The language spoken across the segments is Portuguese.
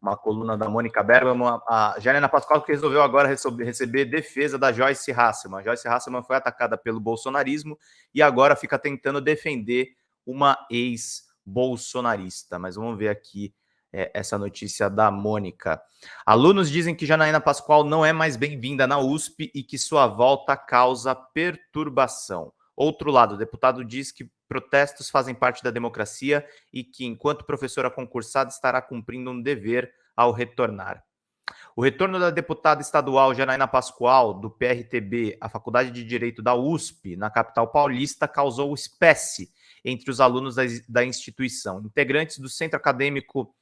uma coluna da Mônica Bergamo, a Janaína Pascoal, que resolveu agora receber defesa da Joyce Hasselman. A Joyce Hasselman foi atacada pelo bolsonarismo e agora fica tentando defender uma ex-bolsonarista. Mas vamos ver aqui essa notícia da Mônica. Alunos dizem que Janaína Pascoal não é mais bem-vinda na USP e que sua volta causa perturbação. Outro lado, o deputado diz que protestos fazem parte da democracia e que, enquanto professora concursada, estará cumprindo um dever ao retornar. O retorno da deputada estadual Janaína Pascoal, do PRTB, à Faculdade de Direito da USP, na capital paulista, causou espécie entre os alunos da instituição. Integrantes do Centro Acadêmico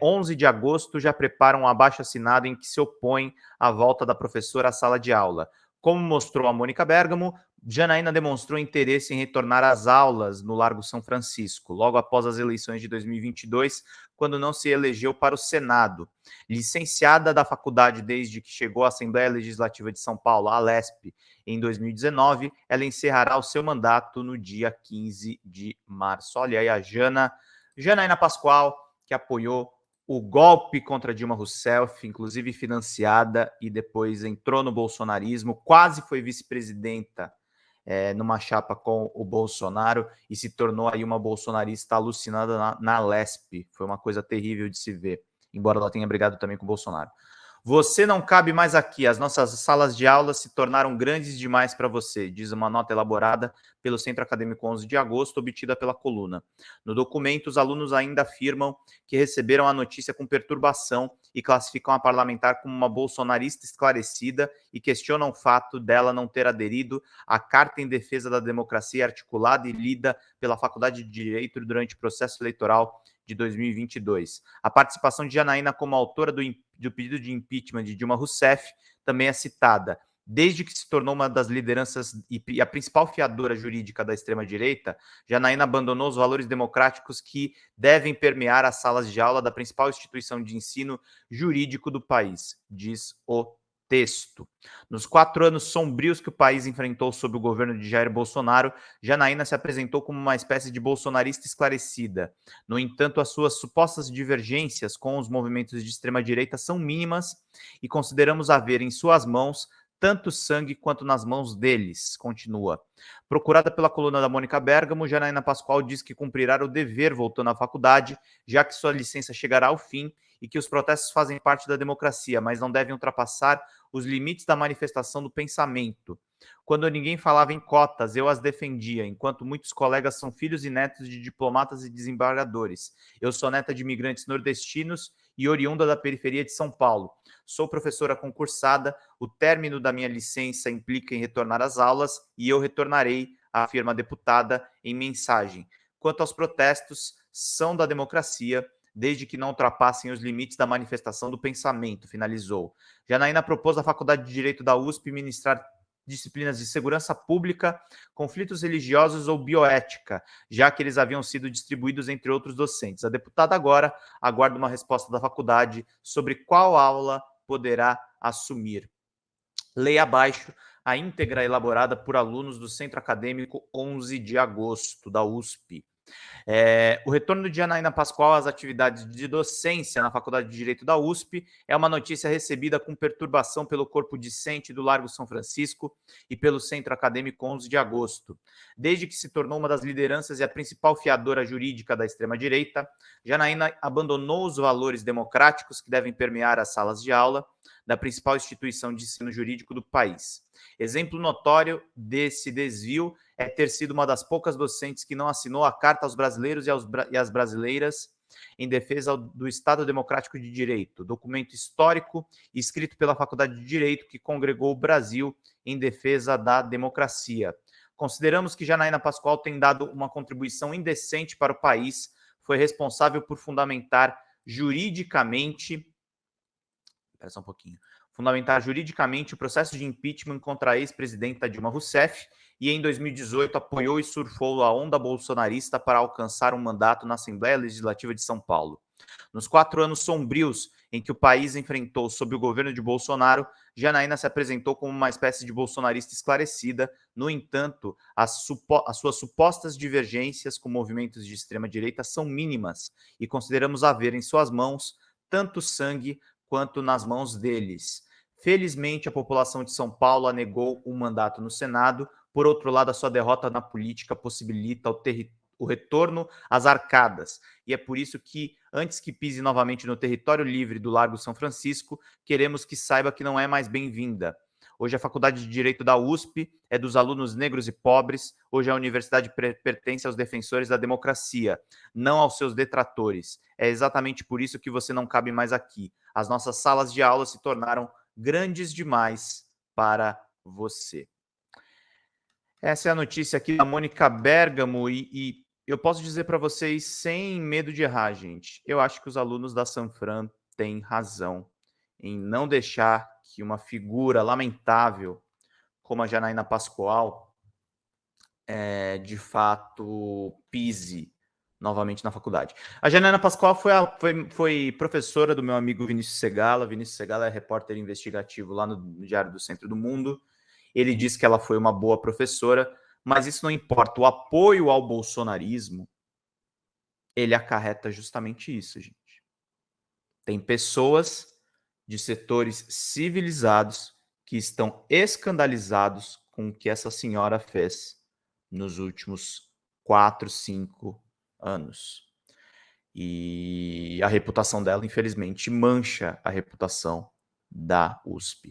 11 de agosto já preparam um abaixo-assinado em que se opõem à volta da professora à sala de aula. Como mostrou a Mônica Bergamo, Janaína demonstrou interesse em retornar às aulas no Largo São Francisco, logo após as eleições de 2022, quando não se elegeu para o Senado. Licenciada da faculdade desde que chegou à Assembleia Legislativa de São Paulo, a ALESP, em 2019, ela encerrará o seu mandato no dia 15 de março. Olha aí a Janaína Pascoal, que apoiou o golpe contra Dilma Rousseff, inclusive financiada, e depois entrou no bolsonarismo, quase foi vice-presidenta numa chapa com o Bolsonaro e se tornou aí uma bolsonarista alucinada na LESP. Foi uma coisa terrível de se ver, embora ela tenha brigado também com o Bolsonaro. Você não cabe mais aqui, as nossas salas de aula se tornaram grandes demais para você, diz uma nota elaborada pelo Centro Acadêmico 11 de agosto, obtida pela coluna. No documento, os alunos ainda afirmam que receberam a notícia com perturbação e classificam a parlamentar como uma bolsonarista esclarecida e questionam o fato dela não ter aderido à Carta em Defesa da Democracia articulada e lida pela Faculdade de Direito durante o processo eleitoral de 2022. A participação de Janaína como autora do pedido de impeachment de Dilma Rousseff também é citada. Desde que se tornou uma das lideranças e a principal fiadora jurídica da extrema-direita, Janaína abandonou os valores democráticos que devem permear as salas de aula da principal instituição de ensino jurídico do país, diz o texto. Nos 4 anos sombrios que o país enfrentou sob o governo de Jair Bolsonaro, Janaína se apresentou como uma espécie de bolsonarista esclarecida. No entanto, as suas supostas divergências com os movimentos de extrema-direita são mínimas e consideramos haver em suas mãos tanto sangue quanto nas mãos deles, continua. Procurada pela coluna da Mônica Bergamo, Janaína Pascoal diz que cumprirá o dever voltando à faculdade, já que sua licença chegará ao fim e que os protestos fazem parte da democracia, mas não devem ultrapassar os limites da manifestação do pensamento. Quando ninguém falava em cotas, eu as defendia, enquanto muitos colegas são filhos e netos de diplomatas e desembargadores. Eu sou neta de imigrantes nordestinos e oriunda da periferia de São Paulo. Sou professora concursada, o término da minha licença implica em retornar às aulas e eu retornarei, afirma a deputada em mensagem. Quanto aos protestos, são da democracia, desde que não ultrapassem os limites da manifestação do pensamento, finalizou. Janaína propôs à Faculdade de Direito da USP ministrar disciplinas de segurança pública, conflitos religiosos ou bioética, já que eles haviam sido distribuídos entre outros docentes. A deputada agora aguarda uma resposta da faculdade sobre qual aula poderá assumir. Leia abaixo a íntegra elaborada por alunos do Centro Acadêmico 11 de agosto, da USP. O retorno de Janaína Pascoal às atividades de docência na Faculdade de Direito da USP é uma notícia recebida com perturbação pelo corpo discente do Largo São Francisco e pelo Centro Acadêmico 11 de agosto. Desde que se tornou uma das lideranças e a principal fiadora jurídica da extrema-direita, Janaína abandonou os valores democráticos que devem permear as salas de aula da principal instituição de ensino jurídico do país. Exemplo notório desse desvio é ter sido uma das poucas docentes que não assinou a Carta aos Brasileiros e às Brasileiras em defesa do Estado Democrático de Direito, documento histórico escrito pela Faculdade de Direito que congregou o Brasil em defesa da democracia. Consideramos que Janaína Pascoal tem dado uma contribuição indecente para o país, foi responsável por fundamentar juridicamente o processo de impeachment contra a ex-presidenta Dilma Rousseff e, em 2018, apoiou e surfou a onda bolsonarista para alcançar um mandato na Assembleia Legislativa de São Paulo. Nos 4 anos sombrios em que o país enfrentou sob o governo de Bolsonaro, Janaína se apresentou como uma espécie de bolsonarista esclarecida. No entanto, as suas supostas divergências com movimentos de extrema-direita são mínimas e consideramos haver em suas mãos tanto sangue quanto nas mãos deles. Felizmente, a população de São Paulo anegou um mandato no Senado. Por outro lado, a sua derrota na política possibilita o retorno às arcadas. E é por isso que, antes que pise novamente no território livre do Largo São Francisco, queremos que saiba que não é mais bem-vinda. Hoje a Faculdade de Direito da USP é dos alunos negros e pobres. Hoje a universidade pertence aos defensores da democracia, não aos seus detratores. É exatamente por isso que você não cabe mais aqui. As nossas salas de aula se tornaram grandes demais para você. Essa é a notícia aqui da Mônica Bergamo e eu posso dizer para vocês sem medo de errar, gente. Eu acho que os alunos da Sanfran têm razão em não deixar que uma figura lamentável como a Janaína Pascoal de fato pise novamente na faculdade. A Janaína Pascoal foi professora do meu amigo Vinícius Segala. Vinícius Segala é repórter investigativo lá no Diário do Centro do Mundo. Ele disse que ela foi uma boa professora, mas isso não importa. O apoio ao bolsonarismo, ele acarreta justamente isso, gente. Tem pessoas de setores civilizados que estão escandalizados com o que essa senhora fez nos últimos 4, 5 anos. E a reputação dela, infelizmente, mancha a reputação da USP.